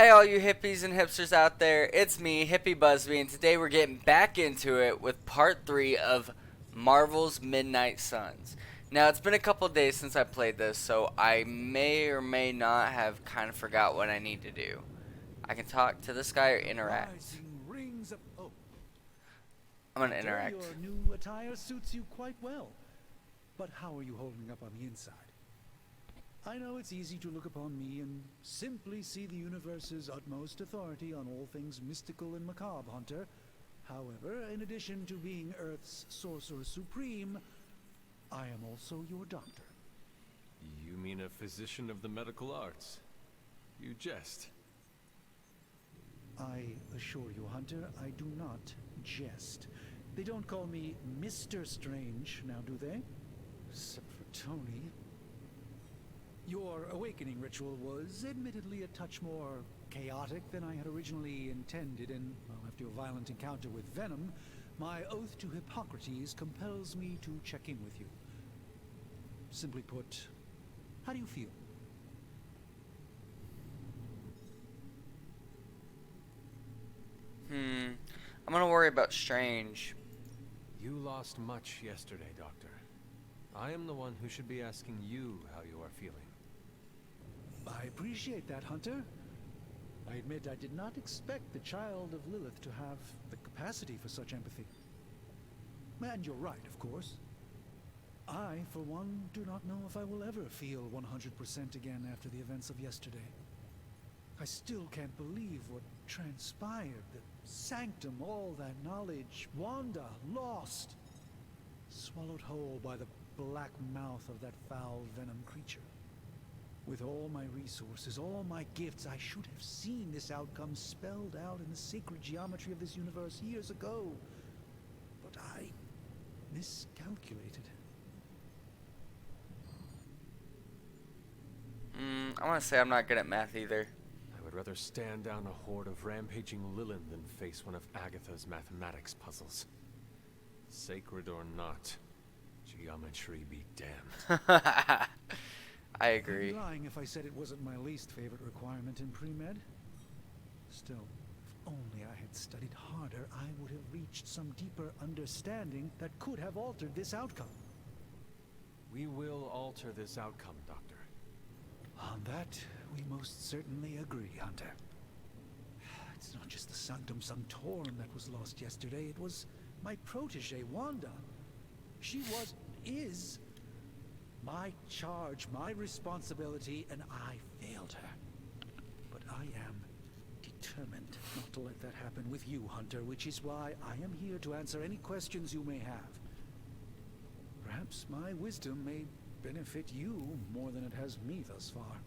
Hey, all you hippies and hipsters out there, it's me, Hippie Busby, and today we're getting back into it with part 3 of Marvel's Midnight Suns. Now, it's been a couple days since I played this, so I may or may not have kind of forgot what I need to do. I can talk to this guy or interact. Rising rings of oh, I'm gonna Hunter, interact. your new attire suits you quite well. But how are you holding up on the inside? I know it's easy to look upon me and simply see the universe's utmost authority on all things mystical and macabre, Hunter. However, in addition to being Earth's sorcerer supreme, I am also your doctor. You mean a physician of the medical arts? You jest. I assure you, Hunter, I do not jest. They don't call me Mr. Strange, now do they? Except for Tony. Your awakening ritual was admittedly a touch more chaotic than I had originally intended, and, well, after your violent encounter with Venom, my oath to Hippocrates compels me to check in with you. Simply put, how do you feel? I'm gonna worry about Strange. You lost much yesterday, Doctor. I am the one who should be asking you how you are feeling. I appreciate that, Hunter. I admit I did not expect the child of Lilith to have the capacity for such empathy. And you're right, of course. I, for one, do not know if I will ever feel 100% again after the events of yesterday. I still can't believe what transpired, the sanctum, all that knowledge, Wanda, lost, swallowed whole by the black mouth of that foul venom creature. With all my resources, all my gifts, I should have seen this outcome spelled out in the sacred geometry of this universe years ago. But I miscalculated. I wanna say I'm not good at math either. I would rather stand down a horde of rampaging Lilin than face one of Agatha's mathematics puzzles. Sacred or not, geometry be damned. I I'd agree. be lying if I said it wasn't my least favorite requirement in pre-med. Still, if only I had studied harder, I would have reached some deeper understanding that could have altered this outcome. We will alter this outcome, Doctor. On that, we most certainly agree, Hunter. It's not just the Sanctum Sanctorum that was lost yesterday, it was my protege, Wanda. She is my charge, my responsibility, and I failed her. But I am determined not to let that happen with you, Hunter, which is why I am here to answer any questions you may have. Perhaps my wisdom may benefit you more than it has me thus far.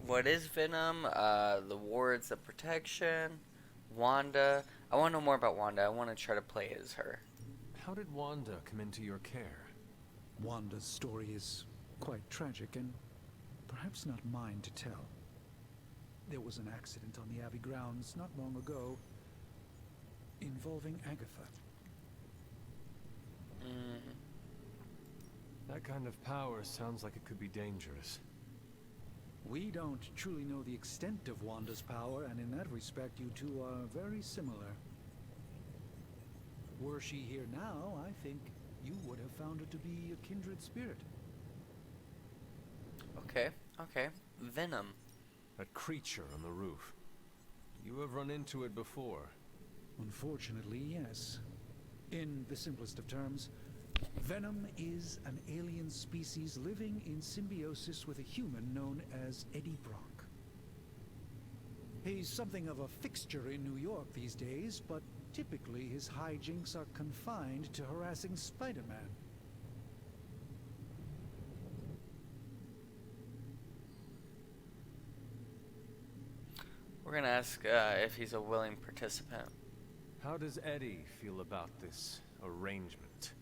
What is Venom? The wards of protection. Wanda. I wanna know more about Wanda. I wanna try to play as her. How did Wanda come into your care? Wanda's story is quite tragic and perhaps not mine to tell. There was an accident on the Abbey grounds not long ago involving Agatha. That kind of power sounds like it could be dangerous. We don't truly know the extent of Wanda's power, and in that respect you two are very similar. Were she here now, I think you would have found her to be a kindred spirit. Okay. Venom. That creature on the roof. You have run into it before. Unfortunately, yes. In the simplest of terms, Venom is an alien species living in symbiosis with a human known as Eddie Brock. He's something of a fixture in New York these days, but typically his hijinks are confined to harassing Spider-Man. We're gonna ask if he's a willing participant. How does Eddie feel about this arrangement?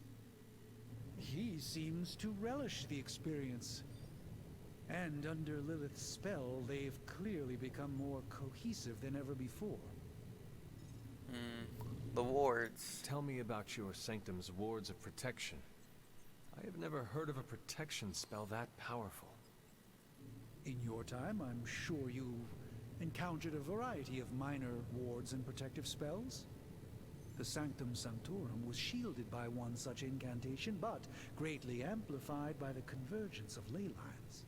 He seems to relish the experience. And under Lilith's spell, they've clearly become more cohesive than ever before. The wards. Tell me about your sanctum's wards of protection. I have never heard of a protection spell that powerful. In your time, I'm sure you've encountered a variety of minor wards and protective spells. The Sanctum Sanctorum was shielded by one such incantation, but greatly amplified by the convergence of ley lines.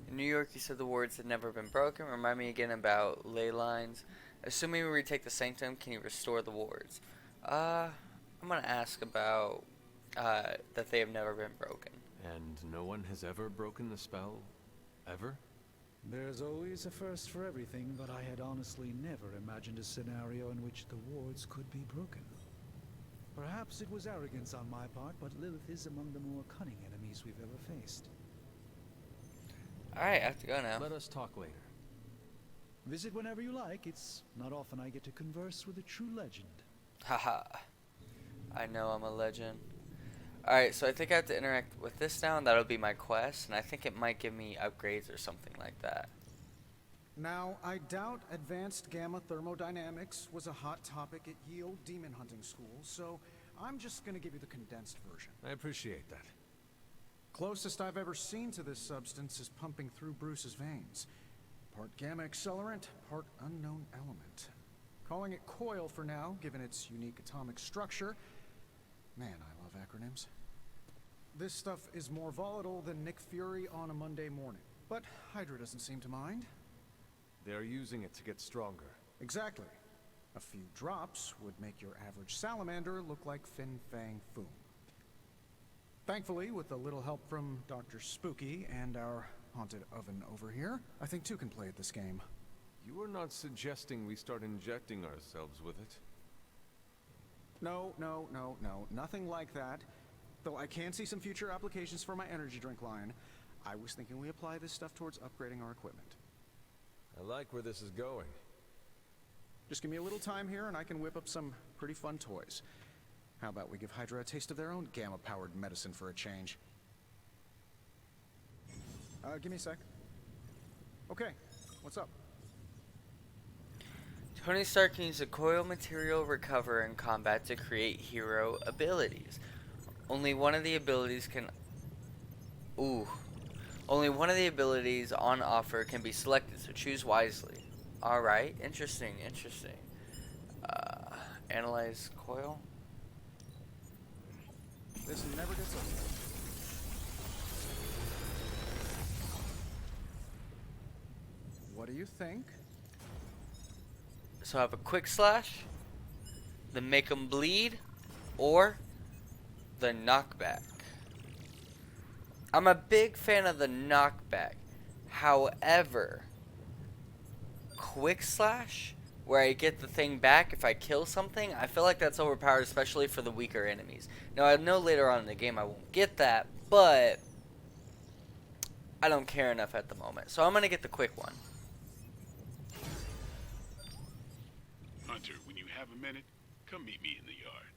In New York, you said the wards had never been broken. Remind me again about ley lines. Assuming we retake the Sanctum, can you restore the wards? I'm going to ask about that they have never been broken. And no one has ever broken the spell? Ever? There's always a first for everything, but I had honestly never imagined a scenario in which the wards could be broken. Perhaps it was arrogance on my part, but Lilith is among the more cunning enemies we've ever faced. Alright, I have to go now. Let us talk later. Visit whenever you like. It's not often I get to converse with a true legend. Haha. I know I'm a legend. Alright, so I think I have to interact with this now, and that'll be my quest, and I think it might give me upgrades or something like that. Now, I doubt advanced gamma thermodynamics was a hot topic at Yield Demon Hunting School, so I'm just gonna give you the condensed version. I appreciate that. Closest I've ever seen to this substance is pumping through Bruce's veins. Part gamma accelerant, part unknown element. Calling it coil for now, given its unique atomic structure. Man, I love acronyms. This stuff is more volatile than Nick Fury on a Monday morning. But Hydra doesn't seem to mind. They're using it to get stronger. Exactly. A few drops would make your average salamander look like Fin Fang Foom. Thankfully, with a little help from Dr. Spooky and our haunted oven over here, I think two can play at this game. You are not suggesting we start injecting ourselves with it? No, nothing like that. Though I can see some future applications for my energy drink line. I was thinking we apply this stuff towards upgrading our equipment. I like where this is going. Just give me a little time here and I can whip up some pretty fun toys. How about we give Hydra a taste of their own gamma-powered medicine for a change? Give me a sec. Okay, what's up? Tony Stark can use a coil material recover in combat to create hero abilities. Only one of the abilities on offer can be selected, so choose wisely. Alright, interesting. Analyze coil. This never gets old. What do you think? So I have a quick slash, the make 'em bleed, or the knockback. I'm a big fan of the knockback. However, quick slash, where I get the thing back if I kill something, I feel like that's overpowered, especially for the weaker enemies. Now, I know later on in the game I won't get that, but I don't care enough at the moment. So I'm going to get the quick one. Hunter, when you have a minute, come meet me in the yard.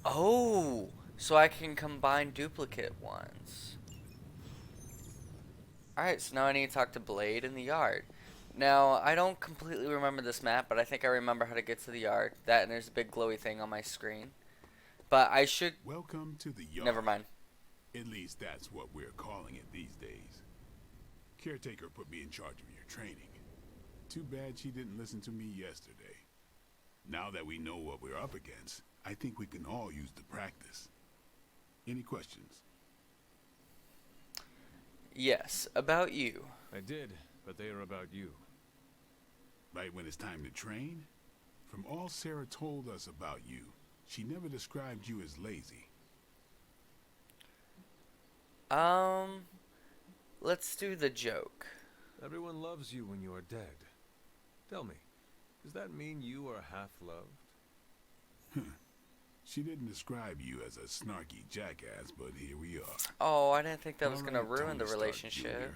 Oh, so I can combine duplicate ones. Alright, so now I need to talk to Blade in the yard. Now, I don't completely remember this map, but I think I remember how to get to the yard. That and there's a big glowy thing on my screen. But I should... Welcome to the yard. Never mind. At least that's what we're calling it these days. Caretaker put me in charge of your training. Too bad she didn't listen to me yesterday. Now that we know what we're up against, I think we can all use the practice. Any questions? Yes, about you. I did, but they are about you. Right when it's time to train? From all Sarah told us about you, she never described you as lazy. Let's do the joke. Everyone loves you when you are dead. Tell me, does that mean you are half-loved? She didn't describe you as a snarky jackass, but here we are. Oh, I didn't think that was All gonna right, ruin the Tony Stark relationship.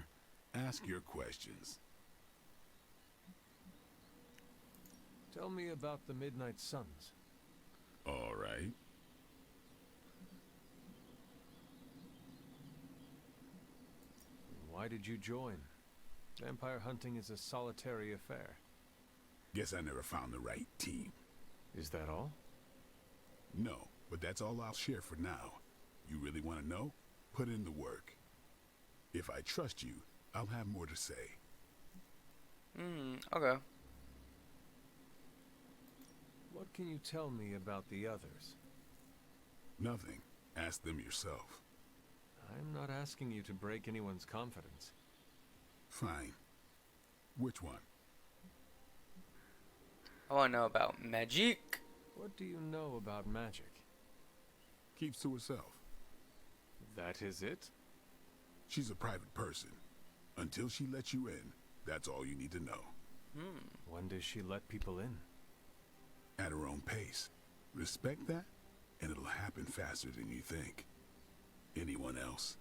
Jr., ask your questions. Tell me about the Midnight Suns. All right. Why did you join? Vampire hunting is a solitary affair. Guess I never found the right team. Is that all? No, but that's all I'll share for now. You really want to know? Put in the work. If I trust you, I'll have more to say. Okay. What can you tell me about the others? Nothing. Ask them yourself. I'm not asking you to break anyone's confidence. Fine. Which one? I want to know about magic. What do you know about magic? Keeps to herself. That is it? She's a private person. Until she lets you in, that's all you need to know. When does she let people in? At her own pace. Respect that, and it'll happen faster than you think. Anyone else?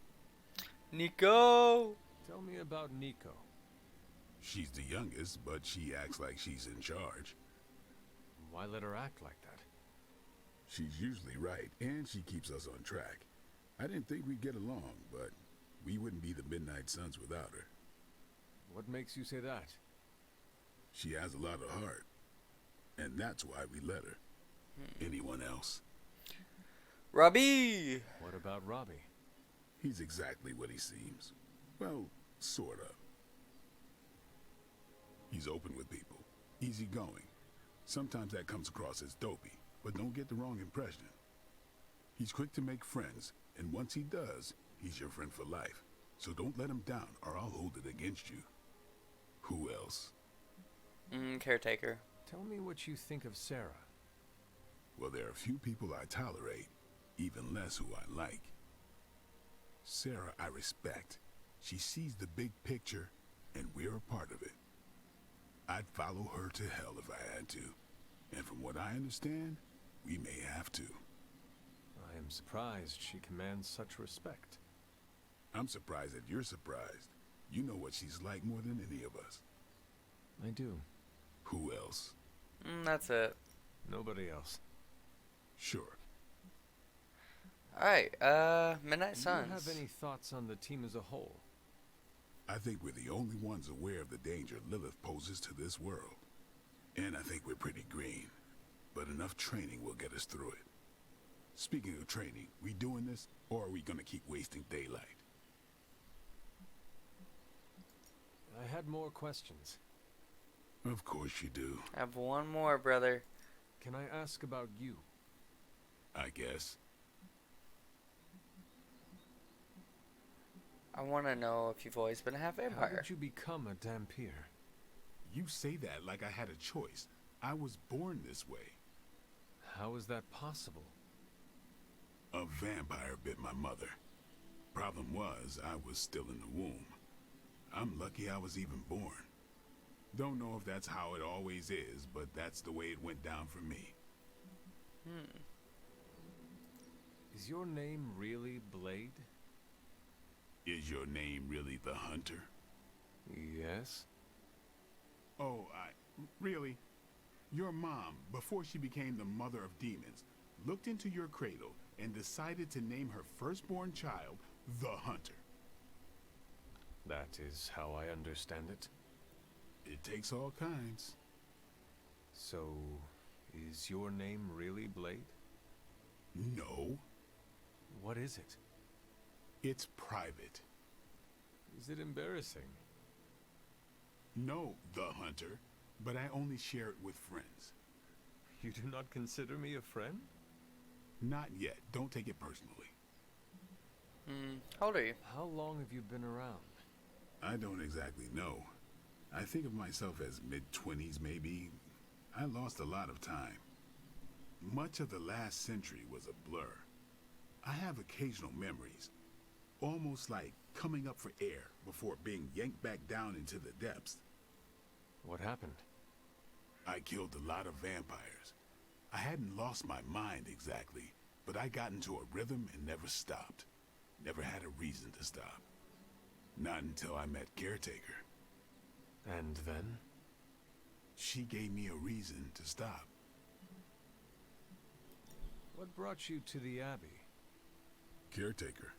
Nico! Tell me about Nico. She's the youngest, but she acts like she's in charge. Why let her act like that? She's usually right, and she keeps us on track. I didn't think we'd get along, but we wouldn't be the Midnight Suns without her. What makes you say that? She has a lot of heart, and that's why we let her. Anyone else? Robbie! What about Robbie? He's exactly what he seems. Well, sort of. He's open with people, easygoing. Sometimes that comes across as dopey, but don't get the wrong impression. He's quick to make friends, and once he does, he's your friend for life. So don't let him down, or I'll hold it against you. Who else? Caretaker. Tell me what you think of Sarah. Well, there are a few people I tolerate, even less who I like. Sarah I respect. She sees the big picture, and we're a part of it. I'd follow her to hell if I had to. And from what I understand, we may have to. I am surprised she commands such respect. I'm surprised that you're surprised. You know what she's like more than any of us. I do. Who else? That's it. Nobody else. Sure. Alright, Midnight Do Suns. you have any thoughts on the team as a whole? I think we're the only ones aware of the danger Lilith poses to this world. And I think we're pretty green. But enough training will get us through it. Speaking of training, we doing this, or are we gonna keep wasting daylight? I had more questions. Of course you do, I have one more, brother. Can I ask about you? I guess. I want to know if you've always been a half How vampire. did you become a Dhampir? You say that like I had a choice. I was born this way. How is that possible? A vampire bit my mother. Problem was, I was still in the womb. I'm lucky I was even born. Don't know if that's how it always is, but that's the way it went down for me. Is your name really Blade? Is your name really the Hunter? Yes. Oh, really? Your mom, before she became the mother of demons, looked into your cradle and decided to name her firstborn child the Hunter. That is how I understand it. It takes all kinds. So, is your name really Blade? No, What is it? it's private. Is it embarrassing? No, the Hunter, but I only share it with friends. You do not consider me a friend? Not yet. Don't take it personally. How old are you? How long have you been around? I don't exactly know. I think of myself as mid-20s, maybe. I lost a lot of time. Much of the last century was a blur. I have occasional memories, almost like coming up for air before being yanked back down into the depths. What happened? I killed a lot of vampires. I hadn't lost my mind exactly, but I got into a rhythm and never stopped. Never had a reason to stop. Not until I met Caretaker. And then? She gave me a reason to stop. What brought you to the Abbey? Caretaker.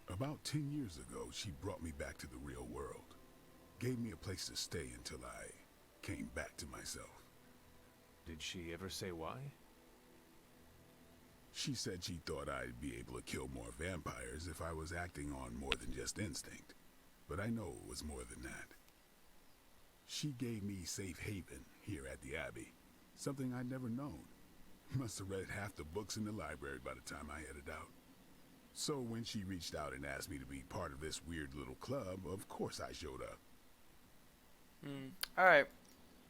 About 10 years ago, she brought me back to the real world. Gave me a place to stay until I came back to myself. Did she ever say why? She said she thought I'd be able to kill more vampires if I was acting on more than just instinct. But I know it was more than that. She gave me safe haven here at the Abbey. Something I'd never known. Must have read half the books in the library by the time I headed out. So when she reached out and asked me to be part of this weird little club, of course I showed up. Alright.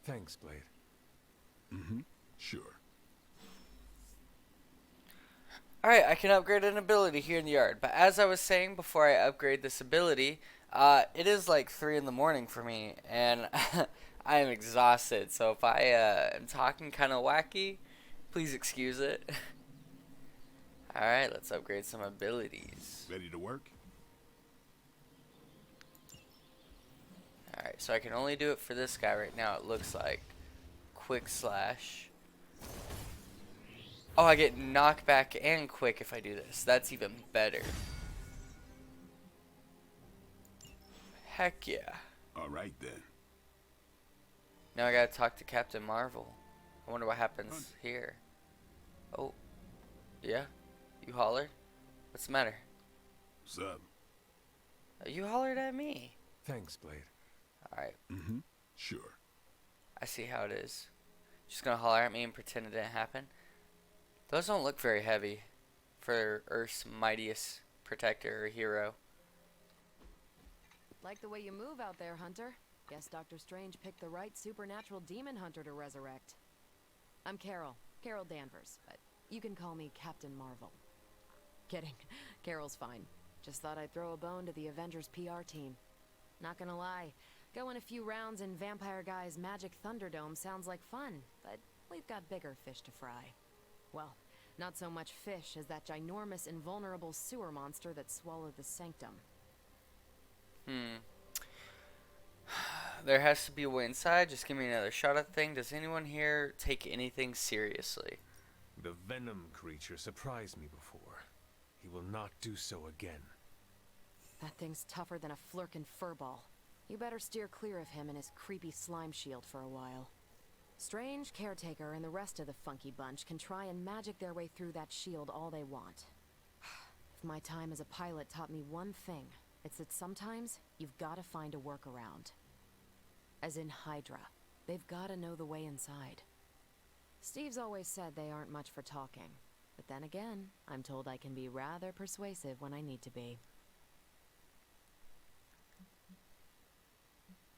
Thanks, Blade. Sure. Alright, I can upgrade an ability here in the yard. But as I was saying before I upgrade this ability, it is like 3 in the morning for me. And I am exhausted. So if I am talking kind of wacky, please excuse it. Alright, let's upgrade some abilities. Ready to work? Alright, so I can only do it for this guy right now, it looks like. Quick slash. Oh, I get knockback and quick if I do this. That's even better. Heck yeah. Alright then. Now I gotta talk to Captain Marvel. I wonder what happens here. Oh. Yeah? You hollered? What's the matter? What's up? You hollered at me. Thanks, Blade. Alright, Sure. I see how it is. Just gonna holler at me and pretend it didn't happen. Those don't look very heavy for Earth's mightiest protector or hero. Like the way you move out there, Hunter. Guess Dr. Strange picked the right supernatural demon hunter to resurrect. I'm Carol Danvers, but you can call me Captain Marvel. Kidding. Carol's fine. Just thought I'd throw a bone to the Avengers PR team. Not gonna lie, going a few rounds in Vampire Guy's Magic Thunderdome sounds like fun, but we've got bigger fish to fry. Well, not so much fish as that ginormous invulnerable sewer monster that swallowed the Sanctum. There has to be a way inside. Just give me another shot at the thing. Does anyone here take anything seriously? The Venom creature surprised me before. He will not do so again. That thing's tougher than a flirkin' furball. You better steer clear of him and his creepy slime shield for a while. Strange, Caretaker, and the rest of the funky bunch can try and magic their way through that shield all they want. If my time as a pilot taught me one thing, it's that sometimes you've gotta find a workaround. As in Hydra. They've gotta know the way inside. Steve's always said they aren't much for talking. But then again, I'm told I can be rather persuasive when I need to be.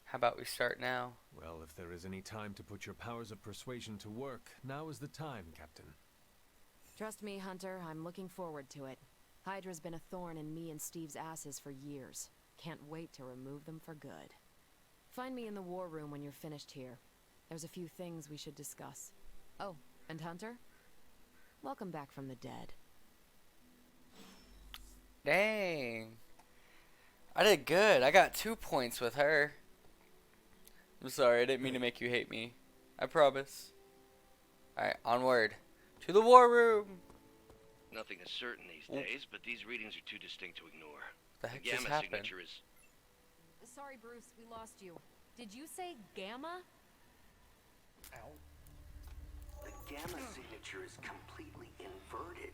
How about we start now? Well, if there is any time to put your powers of persuasion to work, now is the time, Captain. Trust me, Hunter, I'm looking forward to it. Hydra's been a thorn in me and Steve's asses for years. Can't wait to remove them for good. Find me in the war room when you're finished here. There's a few things we should discuss. Oh, and Hunter? Welcome back from the dead. Dang. I did good. I got 2 points with her. I'm sorry, I didn't mean to make you hate me. I promise. Alright, onward. To the war room! Nothing is certain these days, but these readings are too distinct to ignore. The The heck just gamma happened? signature is... Sorry, Bruce, we lost you. Did you say Gamma? The gamma signature is completely inverted.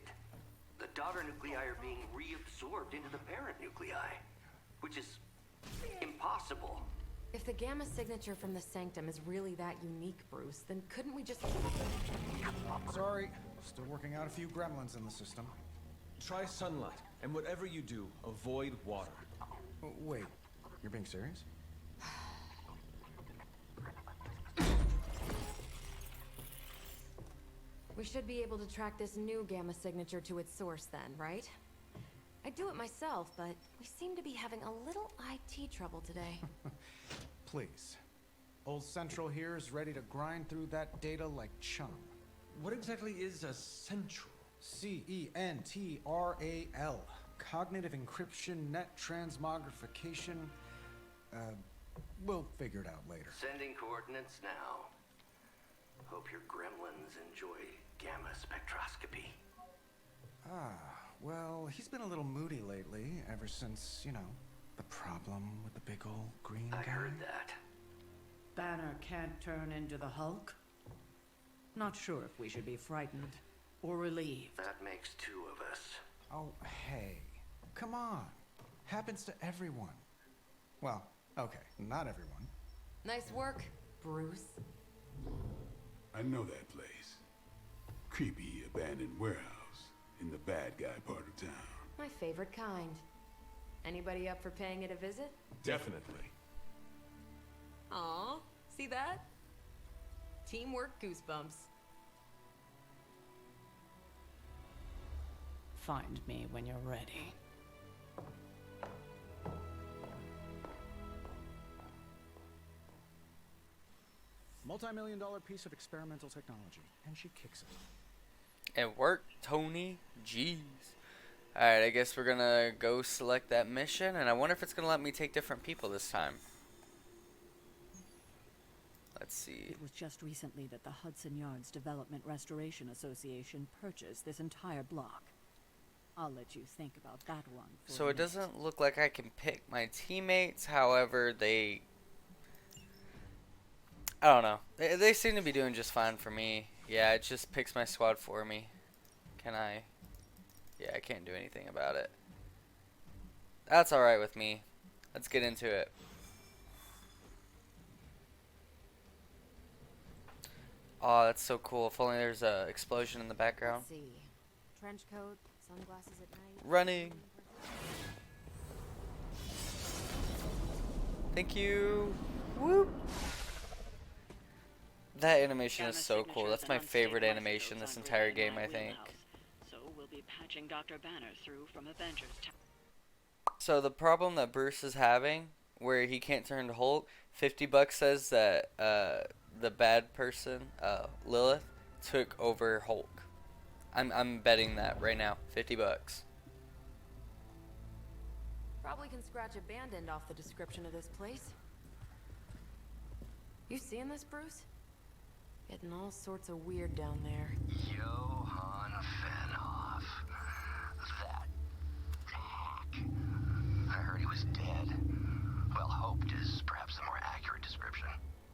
The daughter nuclei are being reabsorbed into the parent nuclei, which is impossible. If the Gamma signature from the Sanctum is really that unique, Bruce, then couldn't we just... Sorry, still working out a few gremlins in the system. Try sunlight, and whatever you do, avoid water. Oh, wait, you're being serious? We should be able to track this new Gamma signature to its source then, right? I'd do it myself, but we seem to be having a little IT trouble today. Please. Old Central here is ready to grind through that data like chum. What exactly is a central? CENTRAL. Cognitive encryption, net transmogrification. We'll figure it out later. Sending coordinates now. Hope your gremlins enjoy gamma spectroscopy. Well, he's been a little moody lately, ever since, you know, the problem with the big old green guy. I heard that. Banner can't turn into the Hulk? Not sure if we should be frightened. or relieved? That makes two of us. Oh, hey. Come on. Happens to everyone. Well, okay, not everyone. Nice work, Bruce. I know that place. Creepy abandoned warehouse in the bad guy part of town. My favorite kind. Anybody up for paying it a visit? Definitely. Aw, see that? Teamwork goosebumps. Find me when you're ready. Multi-million-dollar piece of experimental technology, and she kicks it. It worked, Tony. Jeez. Alright, I guess we're gonna go select that mission, and I wonder if it's gonna let me take different people this time. Let's see. It was just recently that the Hudson Yards Development Restoration Association purchased this entire block. I'll let you think about that one for So a it minute. doesn't look like I can pick my teammates, however, I don't know. They seem to be doing just fine for me. Yeah, it just picks my squad for me. Can I? Yeah, I can't do anything about it. That's alright with me. Let's get into it. Oh, that's so cool. If only there's a explosion in the background. Let's see. Trench coat, sunglasses at night. Running. Thank you. Whoop. That animation is so cool. That's my favorite animation this entire game, I think. So we'll be patching Dr. Banner through from Avengers Town. So the problem that Bruce is having, where he can't turn to Hulk, $50 says that the bad person, Lilith, took over Hulk. I'm betting that right now. $50. Probably can scratch abandoned off the description of this place. You seeing this, Bruce? Getting all sorts of weird down there. Johann Fenhoff. That hack. I heard he was dead. Well, hoped is perhaps a more accurate description.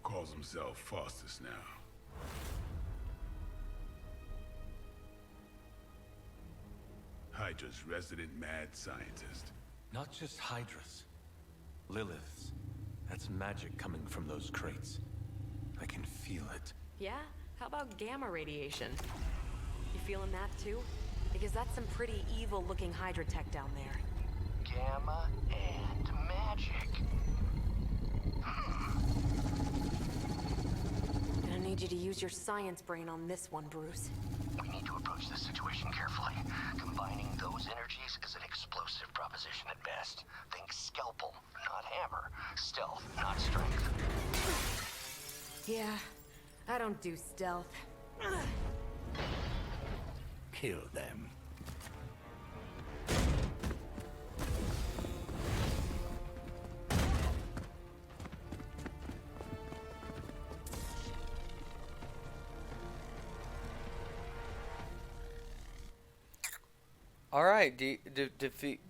Calls himself Faustus now. Hydra's resident mad scientist. Not just Hydra's. Lilith's. That's magic coming from those crates. I can feel it. Yeah? How about gamma radiation? You feeling that too? Because that's some pretty evil-looking Hydra tech down there. Gamma and magic. Gonna need you to use your science brain on this one, Bruce. We need to approach this situation carefully. Combining those energies is an explosive proposition at best. Think scalpel, not hammer. Stealth, not strength. Yeah, I don't do stealth. Kill them. Alright, defeat...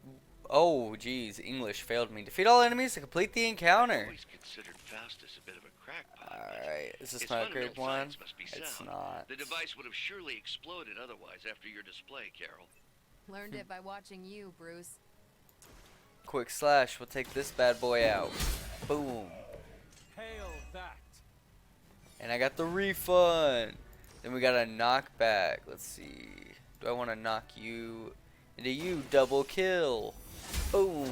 Oh, geez, English failed me. Defeat all enemies to complete the encounter. Always considered Faustus a bit of a crackpot. Alright, is this His not grade fundamental 1? science must be It's sound. not. The device would have surely exploded otherwise after your display, Carol. Learned it by watching you, Bruce. Quick slash, we'll take this bad boy out. Boom. Hail that! And I got the refund. Then we got a knockback. Let's see. Do I want to knock you into you? Double kill. Boom.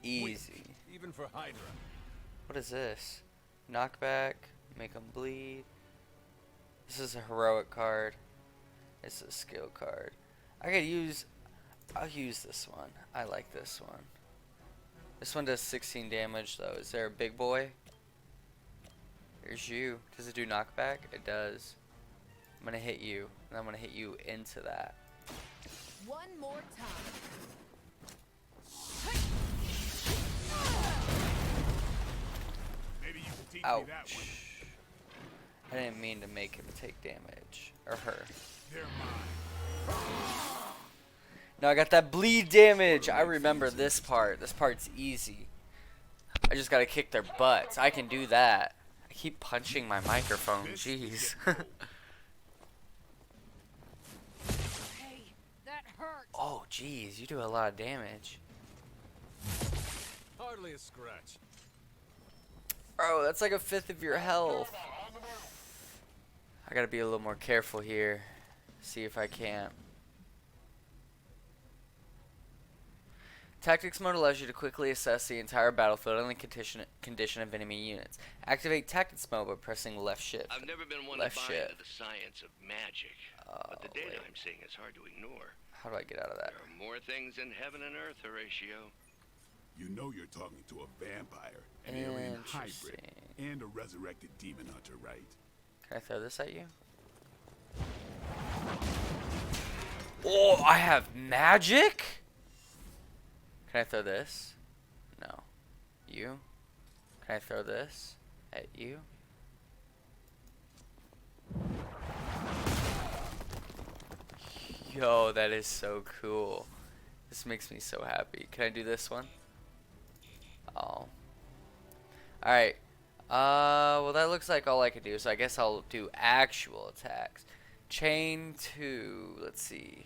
Easy. Even for Hydra. What is this? Knockback. Make them bleed. This is a heroic card. It's a skill card. I'll use this one. I like this one. This one does 16 damage though. Is there a big boy? Here's you. Does it do knockback? It does. I'm gonna hit you, and I'm gonna hit you into that. One more time. Maybe you can teach me Ouch. that one. I didn't mean to make him take damage. Or her. They're mine. No, I got that bleed damage. I remember this part. This part's easy. I just gotta kick their butts. I can do that. I keep punching my microphone. Jeez. Hey, that hurt. Oh, jeez. You do a lot of damage. Hardly a scratch. Bro, that's like a fifth of your health. I gotta be a little more careful here. See if I can't. Tactics mode allows you to quickly assess the entire battlefield and the condition of enemy units. Activate tactics mode by pressing left shift. I've never been one Left to buy shift. into the science of magic, but the data I'm seeing is hard to ignore. How do I get out of that? There are more things in heaven and earth, Horatio. You know you're talking to a vampire, an alien hybrid, Interesting. and a resurrected demon hunter, right? Can I throw this at you? Oh, I have magic? Can I throw this? No. You? Can I throw this at you? Yo, that is so cool. This makes me so happy. Can I do this one? Oh. Alright. Well, that looks like all I can do, so I guess I'll do actual attacks. Chain 2. Let's see.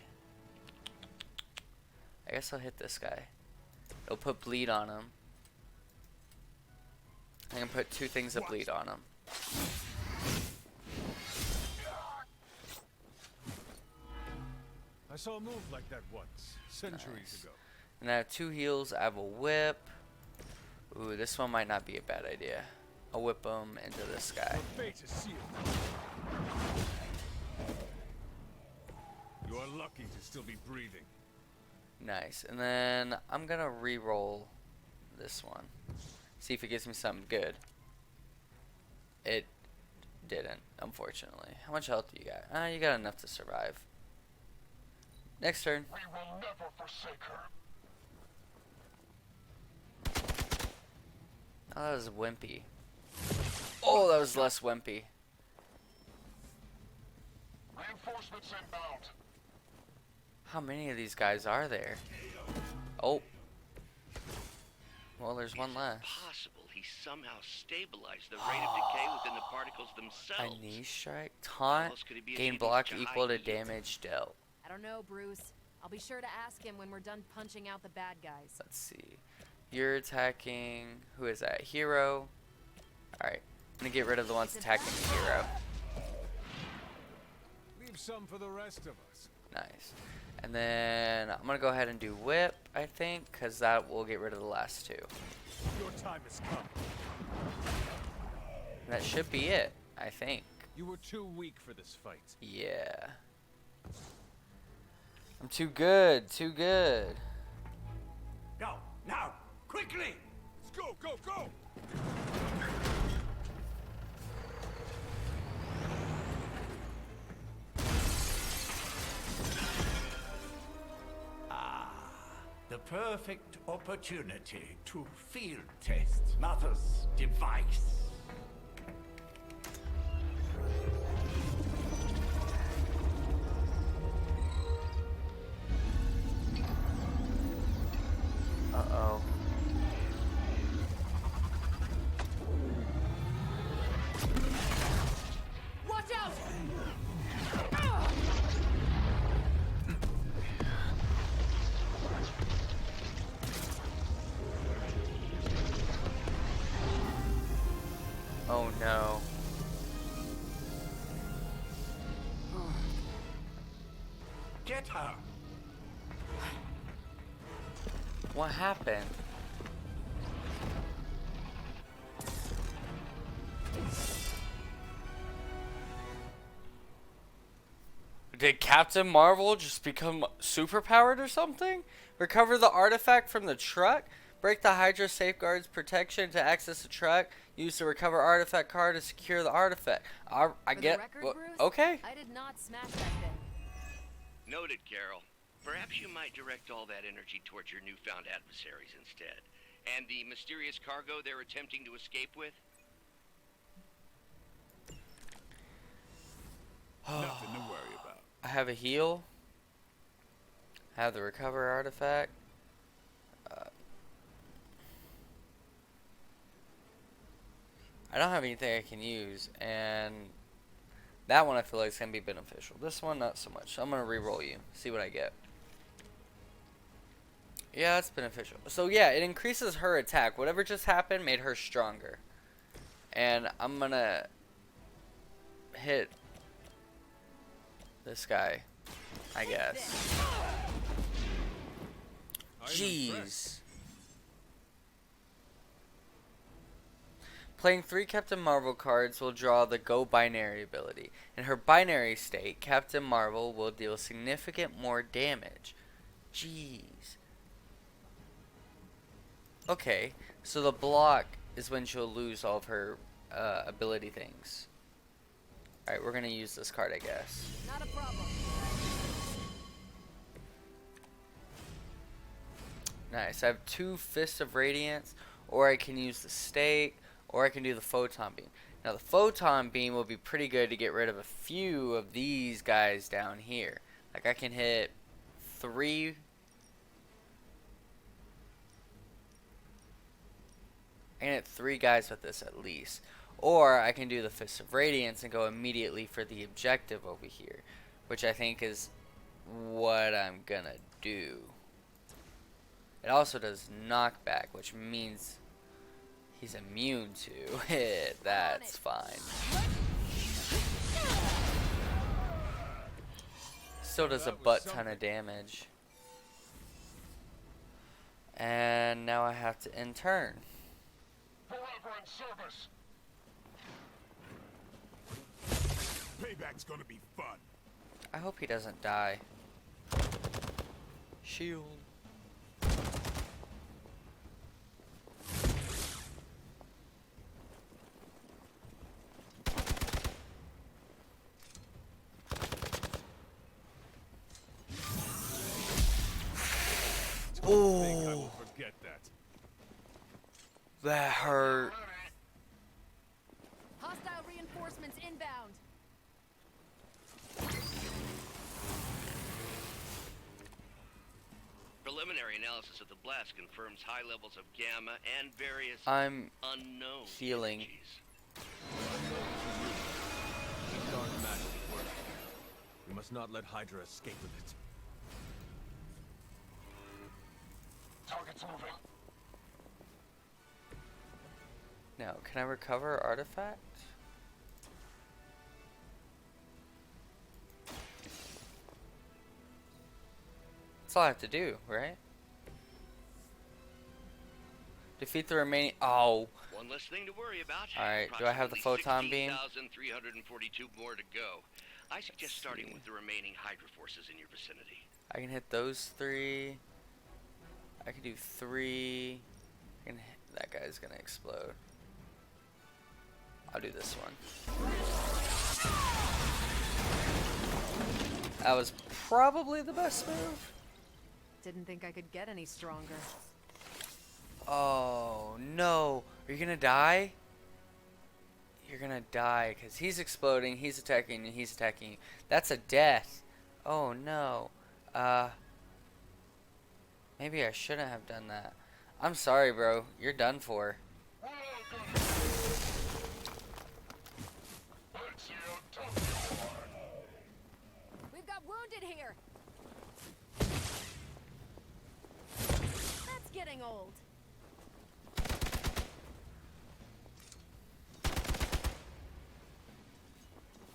I guess I'll hit this guy. It'll put bleed on him. I can put 2 things of bleed on him. I saw a move like that once, centuries Nice. ago. And I have 2 heals. I have a whip. Ooh, this one might not be a bad idea. I'll whip him into this guy. Your fate is sealed. You are lucky to still be breathing. Nice. And then I'm gonna re-roll this one. See if it gives me something good. It didn't, unfortunately. How much health do you got? You got enough to survive. Next turn. We will never forsake her. Oh, that was wimpy. Oh, that was less wimpy. Reinforcements inbound. How many of these guys are there? Oh. Well, there's one left. Possible he somehow stabilized the rate of decay within the particles A themselves. knee strike. Taunt. else could it be Gain attributed block to equal to high heat? damage dealt. I don't know, Bruce. I'll be sure to ask him when we're done punching out the bad guys. Let's see. You're attacking. Who is that? Hero. Alright. I'm gonna get rid of the ones attacking the hero. Leave some for the rest of us. Nice. And then I'm gonna go ahead and do whip, I think, because that will get rid of the last 2. Your time has come. And that should be it, I think. You were too weak for this fight. Yeah. I'm too good, too good. Go, now, quickly! Let's go, go, go! The perfect opportunity to field test Mother's device. Uh-oh. Watch out! Oh no. Get her! What happened? Did Captain Marvel just become superpowered or something? Recover the artifact from the truck? Break the Hydra safeguards protection to access the truck. Use the recover artifact card to secure the artifact. I For get. the record, well, Bruce, okay. I did not smash that thing. Noted, Carol. Perhaps you might direct all that energy towards your newfound adversaries instead. And the mysterious cargo they're attempting to escape with? Nothing to worry about. I have a heal. I have the recover artifact. I I don't have anything I can use, and that one I feel like is going to be beneficial. This one, not so much. So I'm going to re-roll you, see what I get. Yeah, it's beneficial. So yeah, it increases her attack. Whatever just happened made her stronger. And I'm going to hit this guy, I guess. Jeez. Playing 3 Captain Marvel cards will draw the Go Binary ability. In her binary state, Captain Marvel will deal significant more damage. Jeez. Okay, so the block is when she'll lose all of her ability things. Alright, we're gonna use this card, I guess. Not a problem. Nice. I have 2 Fists of Radiance, or I can use the Stake, or I can do the Photon Beam. Now the Photon Beam will be pretty good to get rid of a few of these guys down here. Like I can hit 3. I can hit 3 guys with this at least. Or I can do the Fist of Radiance and go immediately for the objective over here, which I think is what I'm gonna do. It also does knockback, which means he's immune to it. That's fine. Still does a butt ton of damage. And now I have to end turn. Payback's gonna be fun. I hope he doesn't die. Shield. Oh, Forget that. that hurt. Hostile reinforcements inbound. Preliminary analysis of the blast confirms high levels of gamma and various I'm unknown healing. energies. The dark magic work. We must not let Hydra escape with it. Target's moving. Now, can I recover artifact? That's all I have to do, right? Defeat the remaining. Oh. One less thing to worry about. Alright, do I have the photon beam? 16,342 more to go. I suggest starting with the remaining Hydra forces in your vicinity. I can hit those 3. I can do 3. I can hit, that guy's gonna explode. I'll do this one. That was probably the best move. Didn't think I could get any stronger. Oh no. Are you gonna die? You're gonna die because he's exploding, he's attacking, and he's attacking you. That's a death. Oh no. Maybe I shouldn't have done that. I'm sorry, bro. You're done for. We've got wounded here. That's getting old.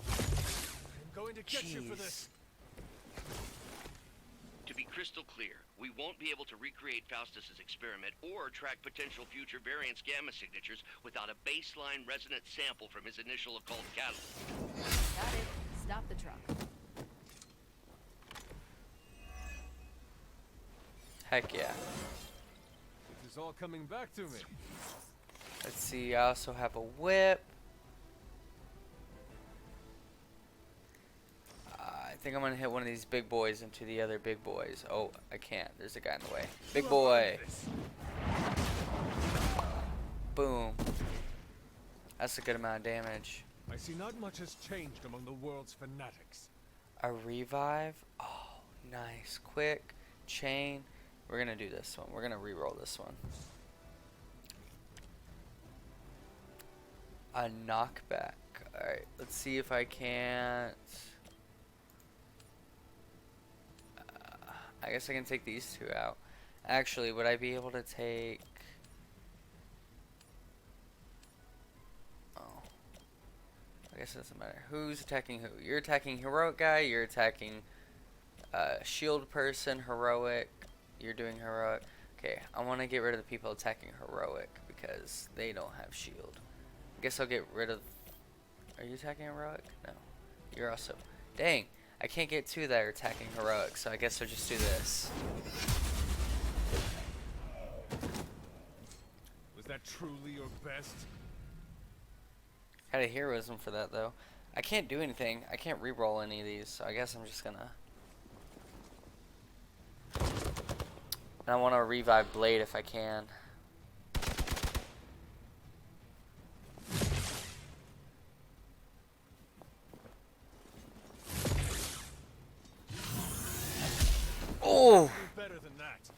I'm going to get you for this. To be crystal clear, we won't be able to recreate Faustus's experiment or track potential future variance gamma signatures without a baseline resonant sample from his initial occult catalyst. Got it. Stop the truck. Heck yeah. This is all coming back to me. Let's see, I also have a whip. I think I'm gonna hit one of these big boys into the other big boys. Oh, I can't. There's a guy in the way. Big boy. Boom. That's a good amount of damage. I see not much has changed among the world's fanatics. A revive. Oh, nice. Quick. Chain. We're gonna do this one. We're gonna re-roll this one. A knockback. Alright, let's see if I can't. I guess I can take these two out. Actually, would I be able to take... Oh. I guess it doesn't matter. Who's attacking who? You're attacking heroic guy, you're attacking shield person, heroic. You're doing heroic. Okay, I want to get rid of the people attacking heroic because they don't have shield. I guess I'll get rid of... Are you attacking heroic? No. You're also... Dang, I can't get two that are attacking heroic, so I guess I'll just do this. Was that truly your best? Had a heroism for that, though. I can't do anything. I can't reroll any of these, so I guess I'm just gonna... And I want to revive Blade if I can. Oh! Better than that.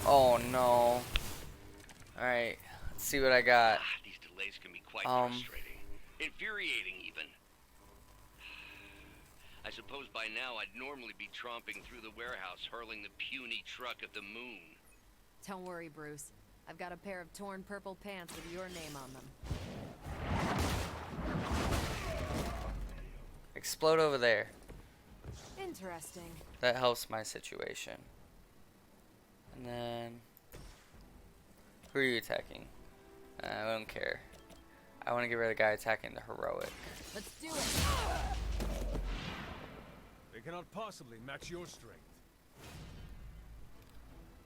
Oh no. Alright, let's see what I got. These delays can be quite frustrating. Infuriating, even. I suppose by now I'd normally be tromping through the warehouse, hurling the puny truck at the moon. Don't worry, Bruce. I've got a pair of torn purple pants with your name on them. Explode over there. Interesting. That helps my situation. And then... Who are you attacking? I don't care. I want to get rid of the guy attacking the heroic. Let's do it! They cannot possibly match your strength.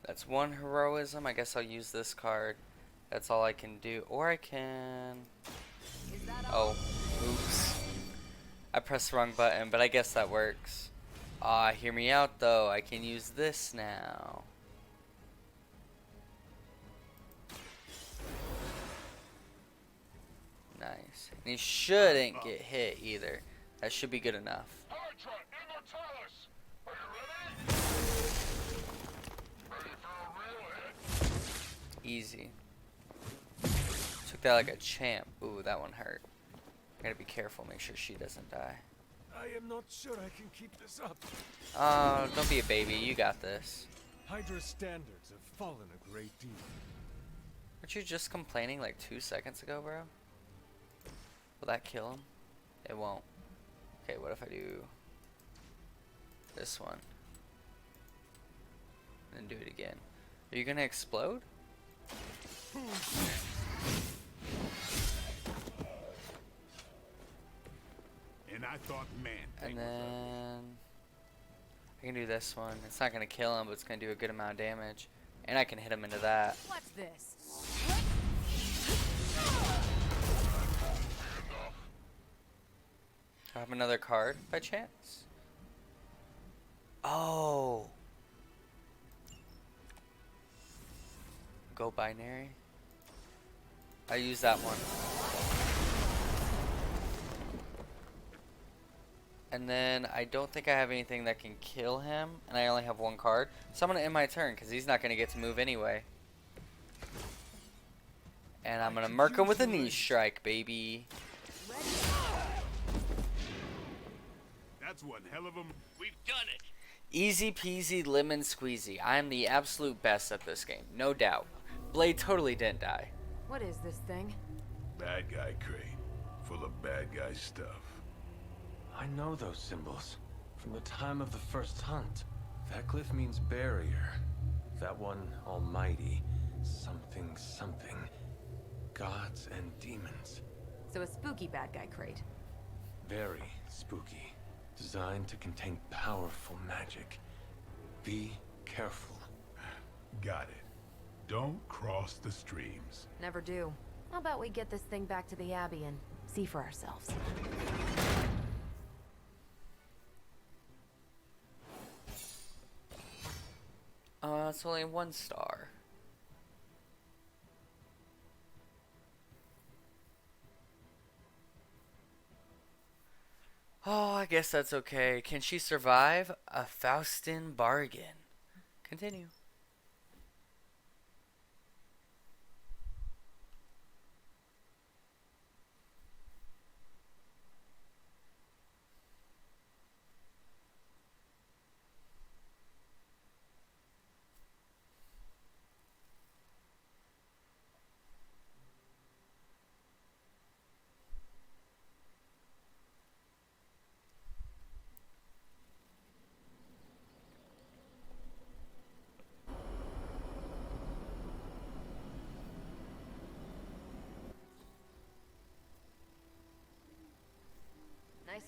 That's one heroism. I guess I'll use this card. That's all I can do. Or I can... Oh, oops. I pressed the wrong button, but I guess that works. Hear me out though. I can use this now. Nice. And he shouldn't get hit either. That should be good enough. Hydra Immortalis! Are you ready? Ready for a real hit? Easy. Took that like a champ. Ooh, that one hurt. I gotta be careful, make sure she doesn't die. I am not sure I can keep this up. Oh, don't be a baby, you got this. Hydra's standards have fallen a great deal. Weren't you just complaining like 2 seconds ago, bro? Will that kill him? It won't. Okay, what if I do this one? And then do it again. Are you gonna explode? And I thought, man. And then I can do this one. It's not gonna kill him, but it's gonna do a good amount of damage. And I can hit him into that. What's this? Do I have another card by chance? Oh. Go binary. I use that one. And then I don't think I have anything that can kill him, and I only have one card. So I'm going to end my turn, because he's not going to get to move anyway. And I'm going to murk him with a knee strike, baby. That's one hell of a... We've done it! Easy peasy lemon squeezy. I am the absolute best at this game, no doubt. Blade totally didn't die. What is this thing? Bad guy crate. Full of bad guy stuff. I know those symbols from the time of the first hunt. That glyph means barrier. That one, almighty. Something, something. Gods and demons. So a spooky bad guy crate. Very spooky. Designed to contain powerful magic. Be careful. Got it. Don't cross the streams. Never do. How about we get this thing back to the Abbey and see for ourselves? It's only 1 star. Oh, I guess that's okay. Can she survive a Faustin bargain? Continue.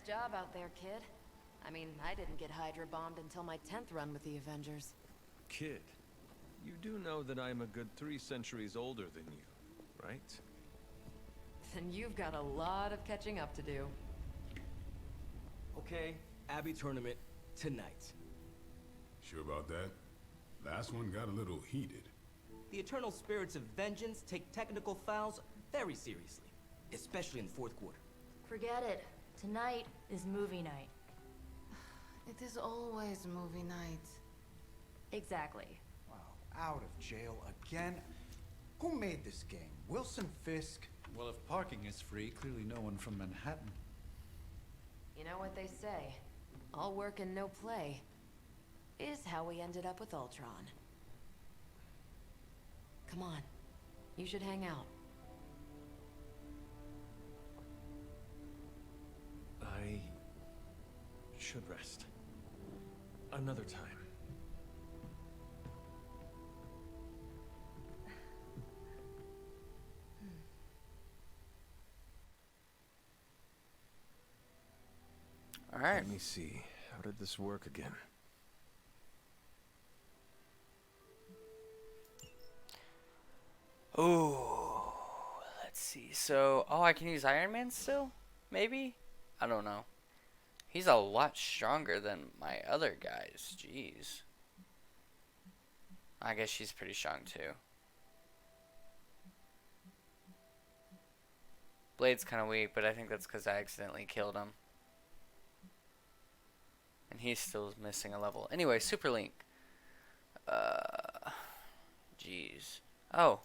job out there, kid. I mean, I didn't get Hydra bombed until my 10th run with the Avengers. Kid, you do know that I'm a good 3 centuries older than you, right? Then you've got a lot of catching up to do. Okay, Abbey tournament tonight. Sure about that? Last one got a little heated. The Eternal Spirits of Vengeance take technical fouls very seriously, especially in the fourth quarter. Forget it. Tonight is movie night. It is always movie night. Exactly. Wow, out of jail again? Who made this game? Wilson Fisk? Well, if parking is free, clearly no one from Manhattan. You know what they say? All work and no play is how we ended up with Ultron. Come on. You should hang out. I should rest. Another time. All right. Let me see. How did this work again? Oh, let's see. So, I can use Iron Man still? Maybe? I don't know. He's a lot stronger than my other guys. Jeez. I guess she's pretty strong too. Blade's kind of weak, but I think that's because I accidentally killed him. And he's still missing a level. Anyway, Super Link. Jeez. Oh.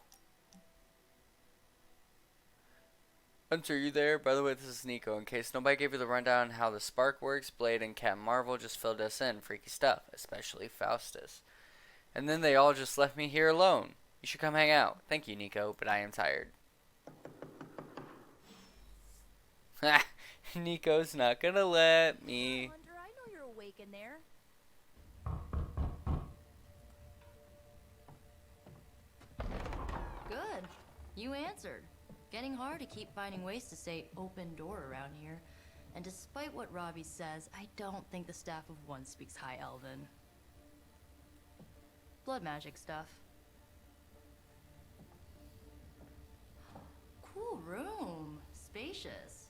Hunter, you there? By the way, this is Nico. In case nobody gave you the rundown on how the spark works, Blade and Captain Marvel just filled us in. Freaky stuff, especially Faustus. And then they all just left me here alone. You should come hang out. Thank you, Nico, but I am tired. Ha! Nico's not gonna let me. Hunter, I know you're awake in there. Good. You answered. Getting hard to keep finding ways to say open door around here. And despite what Robbie says, I don't think the staff of One speaks High Elven. Blood magic stuff. Cool room. Spacious.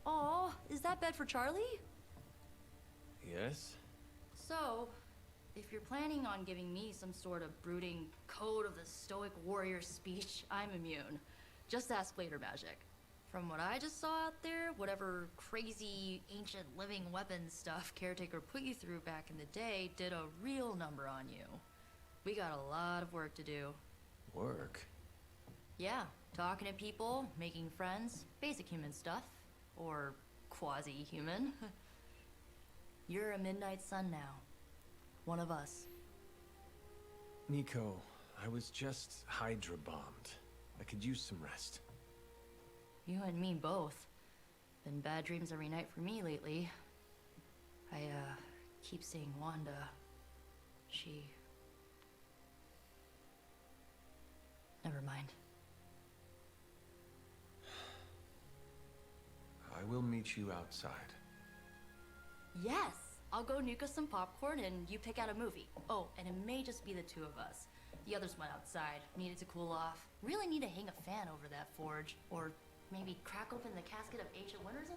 Aw, is that bed for Charlie? Yes? So, if you're planning on giving me some sort of brooding code of the stoic warrior speech, I'm immune. Just ask Blader Magic. From what I just saw out there, whatever crazy ancient living weapons stuff Caretaker put you through back in the day did a real number on you. We got a lot of work to do. Work? Yeah, talking to people, making friends, basic human stuff. Or quasi-human. You're a Midnight Sun now. One of us. Nico, I was just Hydra bombed. I could use some rest. You and me both. Been bad dreams every night for me lately. I, keep seeing Wanda. She... Never mind. I will meet you outside. Yes! I'll go nuke us some popcorn and you pick out a movie. Oh, and it may just be the two of us. The others went outside, needed to cool off. Really need to hang a fan over that forge. Or maybe crack open the casket of ancient winters a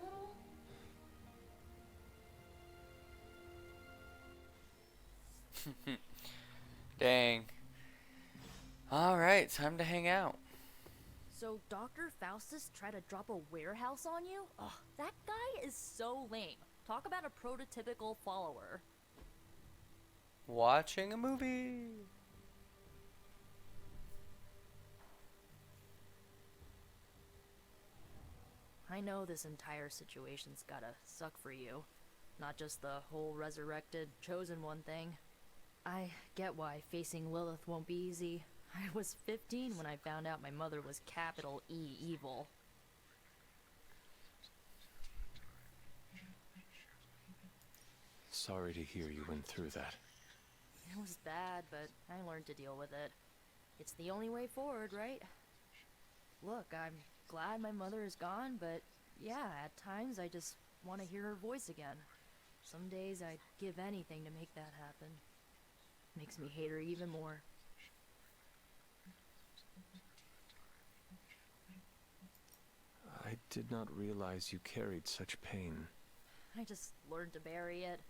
little? Dang. Alright, time to hang out. So Dr. Faustus tried to drop a warehouse on you? Ugh, that guy is so lame. Talk about a prototypical follower. Watching a movie. I know this entire situation's gotta suck for you. Not just the whole resurrected, chosen one thing. I get why facing Lilith won't be easy. I was 15 when I found out my mother was capital E evil. Sorry to hear you went through that. It was bad, but I learned to deal with it. It's the only way forward, right? Look, I'm glad my mother is gone, but yeah, at times I just want to hear her voice again. Some days I'd give anything to make that happen. Makes me hate her even more. I did not realize you carried such pain. I just learned to bury it.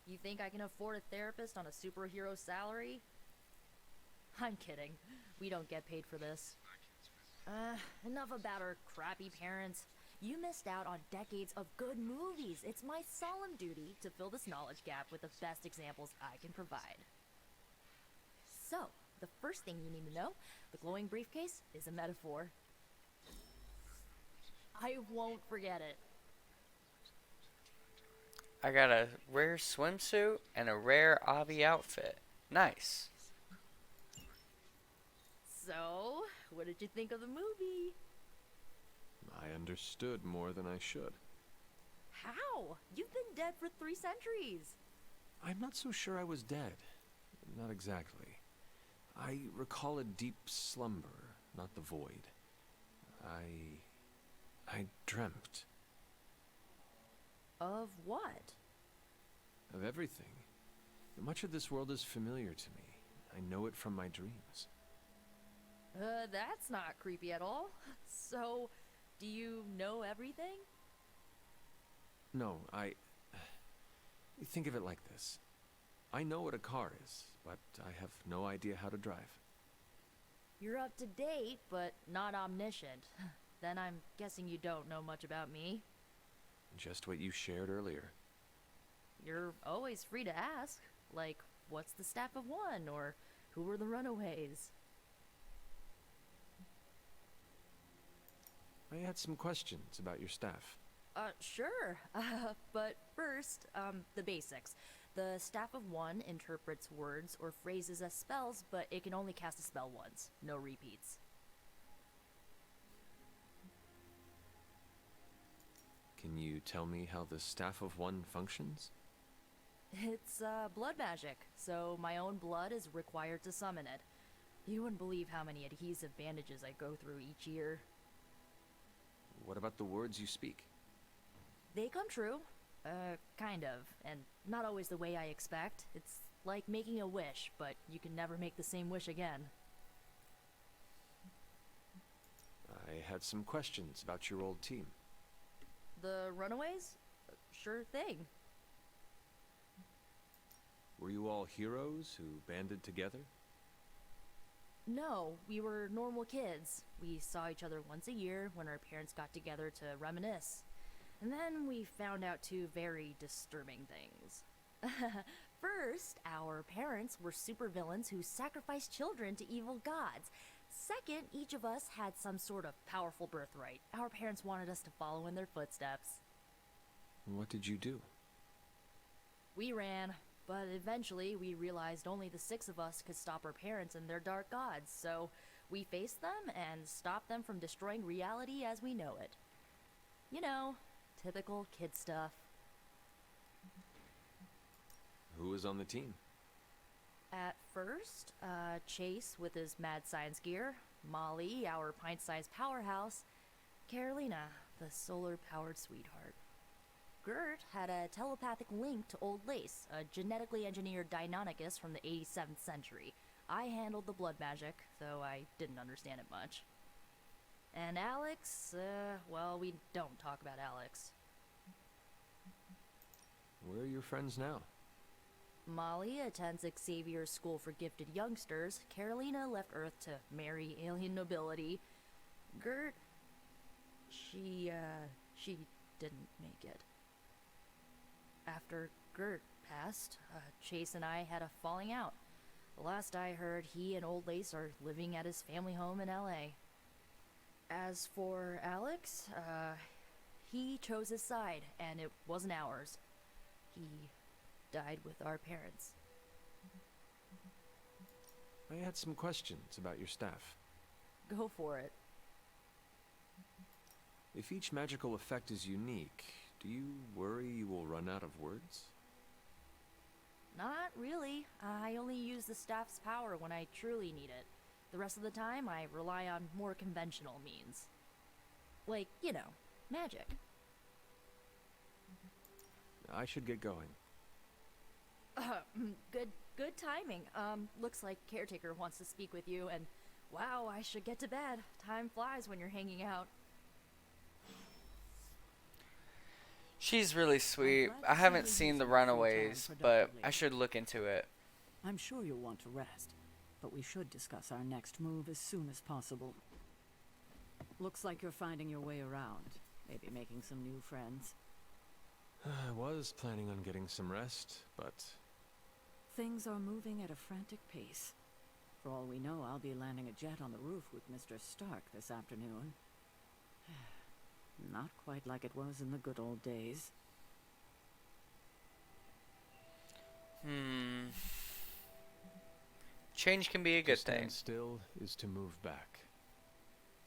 You think I can afford a therapist on a superhero salary? I'm kidding. We don't get paid for this. Enough about her crappy parents. You missed out on decades of good movies. It's my solemn duty to fill this knowledge gap with the best examples I can provide. So, the first thing you need to know, the glowing briefcase is a metaphor. I won't forget it. I got a rare swimsuit and a rare Avi outfit. Nice. So, what did you think of the movie? I understood more than I should. How? You've been dead for 3 centuries. I'm not so sure I was dead. Not exactly. I recall a deep slumber, not the void. I dreamt. Of what? Of everything. Much of this world is familiar to me. I know it from my dreams. That's not creepy at all. So, do you know everything? No, think of it like this. I know what a car is, but I have no idea how to drive. You're up to date, but not omniscient. Then I'm guessing you don't know much about me. Just what you shared earlier. You're always free to ask. Like, what's the Staff of One? Or who were the Runaways? I had some questions about your staff. Sure. But first, the basics. The Staff of One interprets words or phrases as spells, but it can only cast a spell once. No repeats. Can you tell me how the Staff of One functions? It's, blood magic, so my own blood is required to summon it. You wouldn't believe how many adhesive bandages I go through each year. What about the words you speak? They come true. Kind of. And not always the way I expect. It's like making a wish, but you can never make the same wish again. I had some questions about your old team. The Runaways? Sure thing. Were you all heroes who banded together? No, we were normal kids. We saw each other once a year when our parents got together to reminisce. And then we found out 2 very disturbing things. First, our parents were supervillains who sacrificed children to evil gods. Second, each of us had some sort of powerful birthright. Our parents wanted us to follow in their footsteps. What did you do? We ran, but eventually we realized only the 6 of us could stop our parents and their dark gods, so we faced them and stopped them from destroying reality as we know it. You know, typical kid stuff. Who was on the team? At first, Chase with his mad science gear, Molly, our pint-sized powerhouse, Carolina, the solar-powered sweetheart. Gert had a telepathic link to Old Lace, a genetically engineered Deinonychus from the 87th century. I handled the blood magic, though I didn't understand it much. And Alex, well, we don't talk about Alex. Where are your friends now? Molly attends Xavier's School for Gifted Youngsters. Carolina left Earth to marry alien nobility. Gert, she didn't make it. After Gert passed, Chase and I had a falling out. The last I heard, he and Old Lace are living at his family home in LA. As for Alex, he chose his side, and it wasn't ours. He died with our parents. I had some questions about your staff. Go for it. If each magical effect is unique, do you worry you will run out of words? Not really. I only use the staff's power when I truly need it. The rest of the time, I rely on more conventional means. Like, you know, magic. I should get going. Good timing. Looks like Caretaker wants to speak with you, and wow, I should get to bed. Time flies when you're hanging out. She's really sweet. I haven't seen The Runaways, but I should look into it. I'm sure you'll want to rest, but we should discuss our next move as soon as possible. Looks like you're finding your way around, maybe making some new friends. I was planning on getting some rest, but... Things are moving at a frantic pace. For all we know, I'll be landing a jet on the roof with Mr. Stark this afternoon. Not quite like it was in the good old days. Change can be a good thing. To stand still is to move back.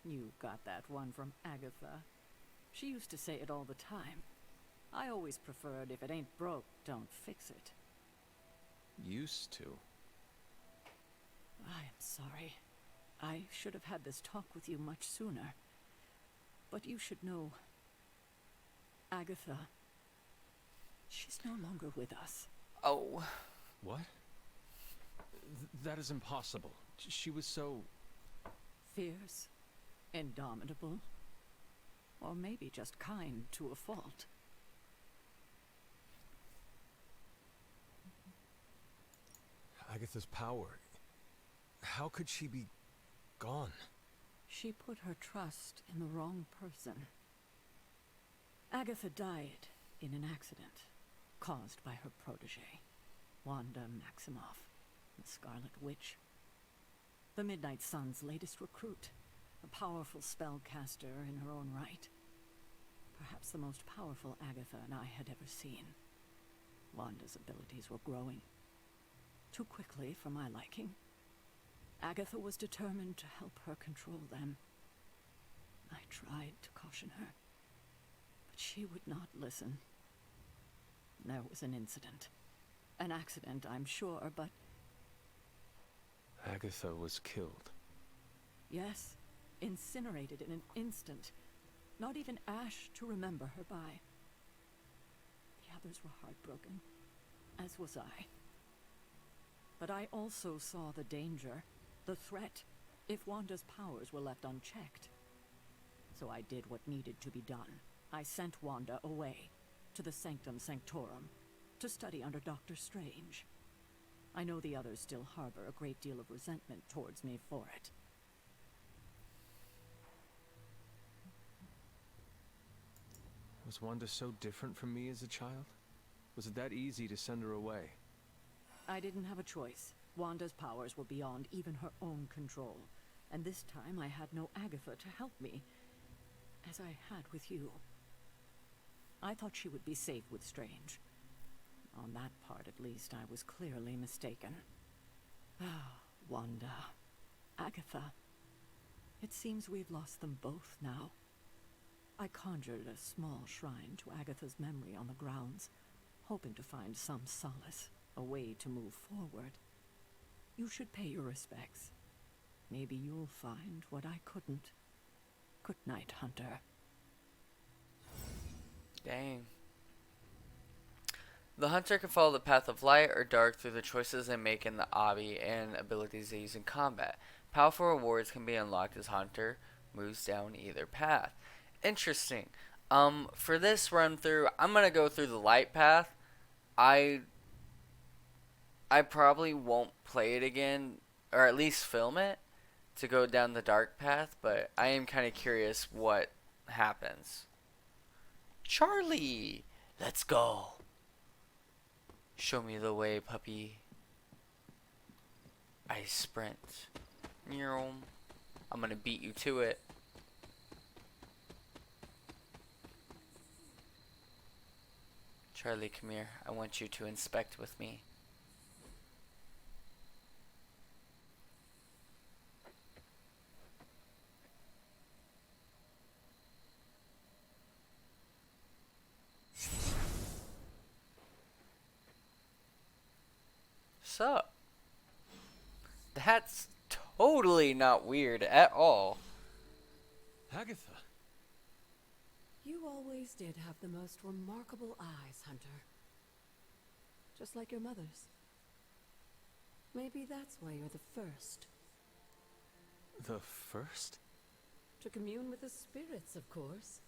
You got that one from Agatha. She used to say it all the time. I always preferred, if it ain't broke, don't fix it. Used to. I am sorry. I should have had this talk with you much sooner. But you should know... Agatha... She's no longer with us. Oh. What? That is impossible. She was so... Fierce, indomitable, or maybe just kind to a fault. Agatha's power... How could she be gone? She put her trust in the wrong person. Agatha died in an accident caused by her protege, Wanda Maximoff, the Scarlet Witch. The Midnight Sun's latest recruit, a powerful spellcaster in her own right. Perhaps the most powerful Agatha and I had ever seen. Wanda's abilities were growing. Too quickly for my liking. Agatha was determined to help her control them. I tried to caution her, but she would not listen. There was an incident. An accident, I'm sure, but... Agatha was killed. Yes, incinerated in an instant. Not even ash to remember her by. The others were heartbroken, as was I. But I also saw the danger, the threat, if Wanda's powers were left unchecked. So I did what needed to be done. I sent Wanda away, to the Sanctum Sanctorum, to study under Doctor Strange. I know the others still harbor a great deal of resentment towards me for it. Was Wanda so different from me as a child? Was it that easy to send her away? I didn't have a choice. Wanda's powers were beyond even her own control. And this time I had no Agatha to help me, as I had with you. I thought she would be safe with Strange. On that part, at least, I was clearly mistaken. Ah, Wanda. Agatha. It seems we've lost them both now. I conjured a small shrine to Agatha's memory on the grounds, hoping to find some solace, a way to move forward. You should pay your respects. Maybe you'll find what I couldn't. Good night, Hunter. Dang. The Hunter can follow the path of light or dark through the choices they make in the obby and abilities they use in combat. Powerful rewards can be unlocked as Hunter moves down either path. Interesting. For this run through, I'm gonna go through the light path. I probably won't play it again, or at least film it, to go down the dark path, but I am kind of curious what happens. Charlie! Let's go! Show me the way, puppy. I sprint. I'm gonna beat you to it. Charlie, come here. I want you to inspect with me. Sup? That's totally not weird at all. Agatha. You You always did have the most remarkable eyes, Hunter. Just like your mother's. Maybe that's why you're the first. The first? To commune with the spirits, of course.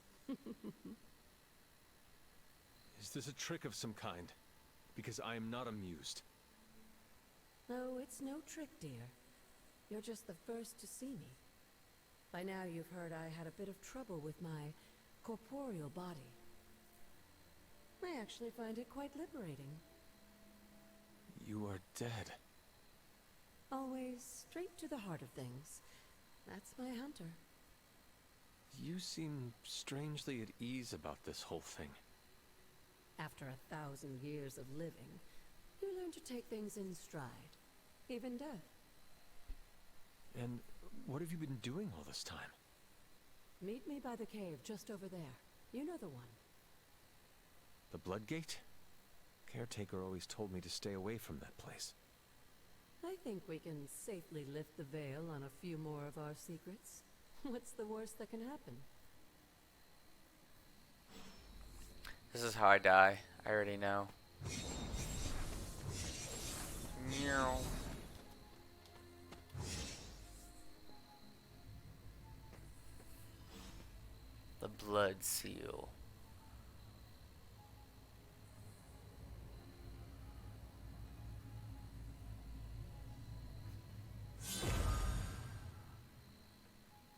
Is this a trick of some kind? Because I am not amused. No, it's no trick, dear. You're just the first to see me. By now you've heard I had a bit of trouble with my corporeal body. I actually find it quite liberating. You are dead. Always straight to the heart of things. That's my Hunter. You seem strangely at ease about this whole thing. After 1,000 years of living, you learn to take things in stride. Even death. And what have you been doing all this time? Meet me by the cave just over there. You know the one. The Bloodgate? Caretaker always told me to stay away from that place. I think we can safely lift the veil on a few more of our secrets. What's the worst that can happen? This is how I die. I already know. Meow. The blood seal.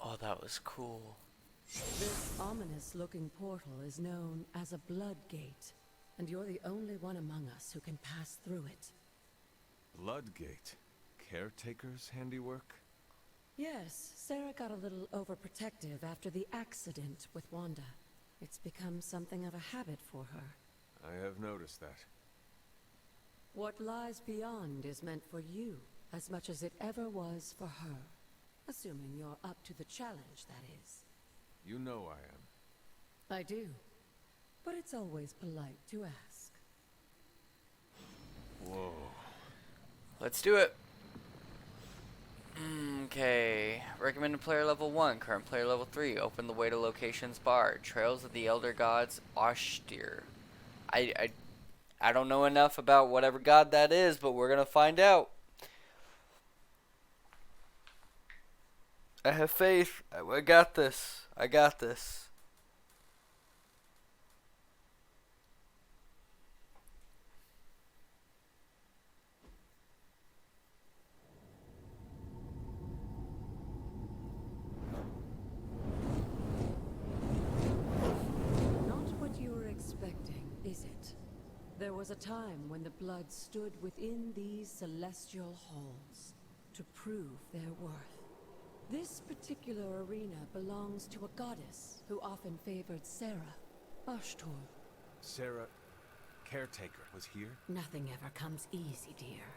Oh, that was cool. This ominous-looking portal is known as a blood gate, and you're the only one among us who can pass through it. Bloodgate? Caretaker's handiwork? Yes, Sarah got a little overprotective after the accident with Wanda. It's become something of a habit for her. I have noticed that. What lies beyond is meant for you, as much as it ever was for her. Assuming you're up to the challenge, that is. You know I am. I do. But it's always polite to ask. Whoa. Let's do it. Okay. Recommended player level 1. Current player level 3. Open the way to locations bar. Trails of the Elder Gods, Oshtir. I don't know enough about whatever god that is, but we're gonna find out. I have faith. I got this. I got this. Not what you were expecting, is it? There was a time when the blood stood within these celestial halls to prove their worth. This particular arena belongs to a goddess who often favored Sarah, Ashtor. Sarah, Caretaker, was here? Nothing ever comes easy, dear.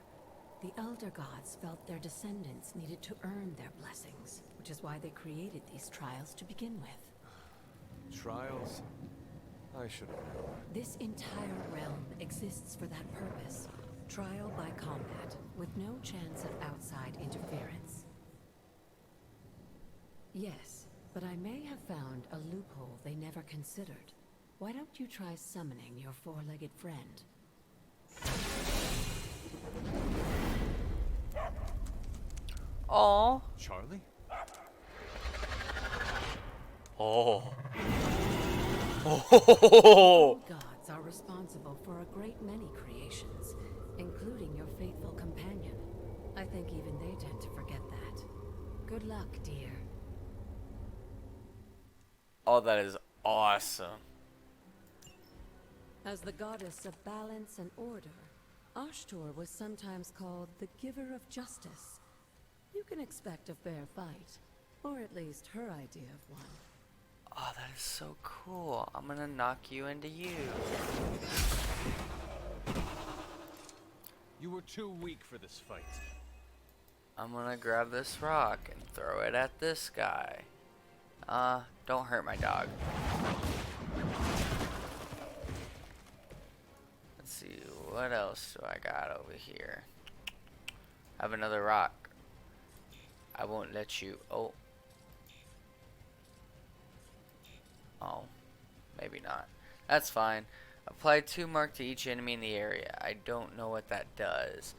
The Elder Gods felt their descendants needed to earn their blessings, which is why they created these trials to begin with. Trials? I should have known. This entire realm exists for that purpose. Trial by combat, with no chance of outside interference. Yes, but I may have found a loophole they never considered. Why don't you try summoning your four-legged friend? Aww. Charlie? Oh. Oh. Gods are responsible for a great many creations, including your faithful companion. I think even they tend to forget that. Good luck, dear. Oh, that is awesome. As the goddess of balance and order, Ashtor was sometimes called the giver of justice. You can expect a fair fight, or at least her idea of one. Oh, that is so cool. I'm gonna knock you into you. You were too weak for this fight. I'm gonna grab this rock and throw it at this guy. Don't hurt my dog. Let's see, what else do I got over here? I have another rock. I won't let you. Oh. Maybe not. That's fine. Apply 2 mark to each enemy in the area. I don't know what that does,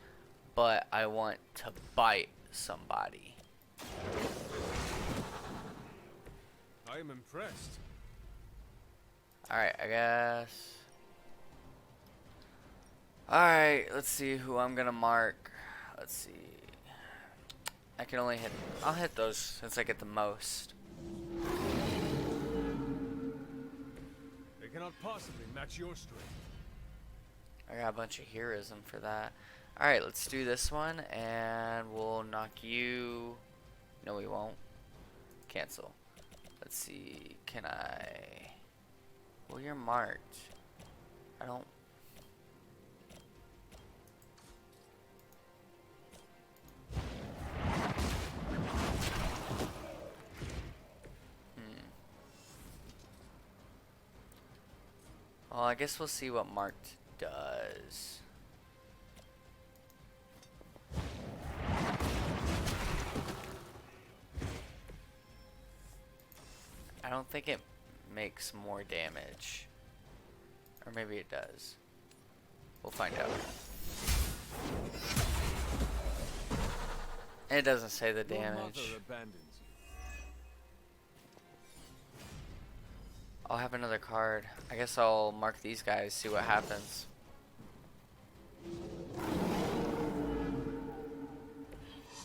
but I want to bite somebody. I am impressed. Alright, I guess. Alright, let's see who I'm gonna mark. Let's see. I can only hit. I'll hit those since I get the most. They cannot possibly match your strength. I got a bunch of heroism for that. Alright, let's do this one and we'll knock you. No, we won't. Cancel. Let's see. Can I. Well, you're marked. I don't. Well, I guess we'll see what marked does. I don't think it makes more damage. Or maybe it does. We'll find out. It doesn't say the damage. I'll have another card. I guess I'll mark these guys, see what happens.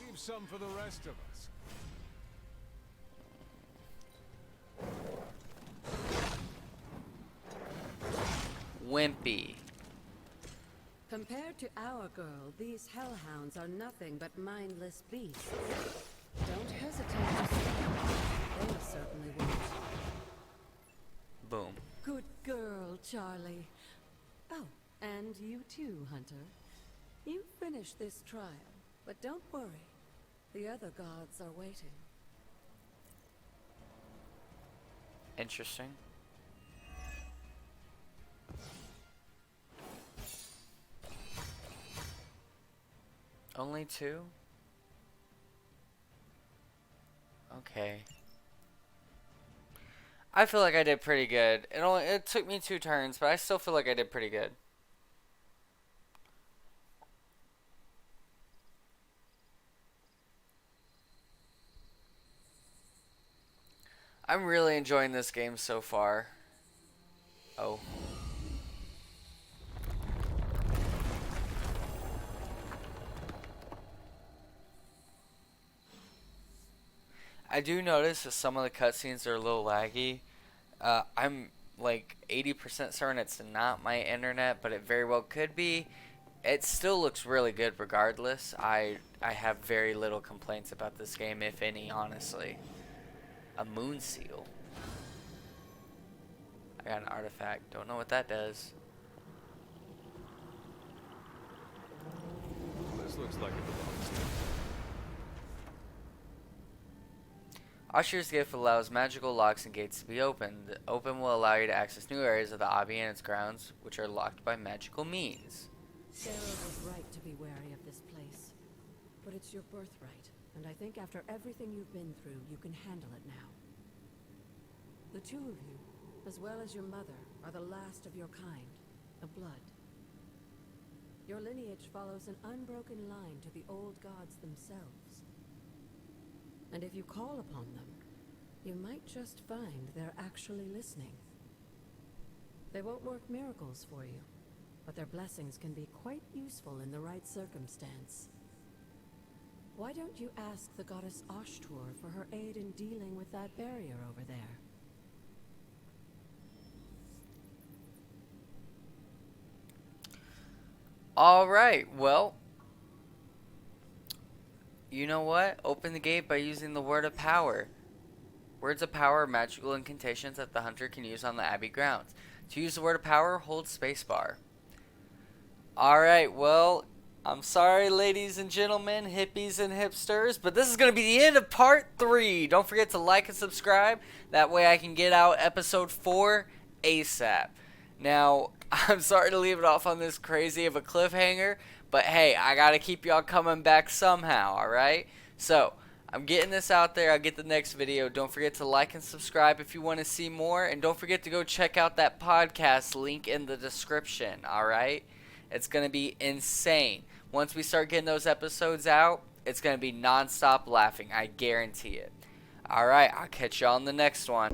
Leave some for the rest of us. Wimpy. Compared to our girl, these hellhounds are nothing but mindless beasts. Don't hesitate to say they certainly won't. Boom. Good girl, Charlie. Oh, and you too, Hunter. You finished this trial, but don't worry. The other gods are waiting. Interesting. Only 2? Okay. I feel like I did pretty good. It took me 2 turns, but I still feel like I did pretty good. I'm really enjoying this game so far. Oh. I do notice that some of the cutscenes are a little laggy. I'm like 80% certain it's not my internet, but it very well could be. It still looks really good regardless. I have very little complaints about this game, if any, honestly. A moon seal. I got an artifact. Don't know what that does. This looks like it belongs to me. Ashir's gift allows magical locks and gates to be opened. The open will allow you to access new areas of the Abbey and its grounds, which are locked by magical means. Sarah was right to be wary of this place. But it's your birthright, and I think after everything you've been through, you can handle it now. The 2 of you, as well as your mother, are the last of your kind, the blood. Your lineage follows an unbroken line to the old gods themselves. And if you call upon them, you might just find they're actually listening. They won't work miracles for you, but their blessings can be quite useful in the right circumstance. Why don't you ask the goddess Ashtur for her aid in dealing with that barrier over there? Alright, well. You know what? Open the gate by using the Word of Power. Words of power are magical incantations that the hunter can use on the Abbey grounds. To use the Word of Power, hold spacebar. Alright, well, I'm sorry, ladies and gentlemen, hippies and hipsters, but this is going to be the end of part 3. Don't forget to like and subscribe. That way I can get out episode 4 ASAP. Now, I'm sorry to leave it off on this crazy of a cliffhanger, but hey, I got to keep y'all coming back somehow, alright? So, I'm getting this out there. I'll get the next video. Don't forget to like and subscribe if you want to see more. And don't forget to go check out that podcast link in the description, alright? It's going to be insane. Once we start getting those episodes out, it's going to be non-stop laughing. I guarantee it. Alright, I'll catch you on the next one.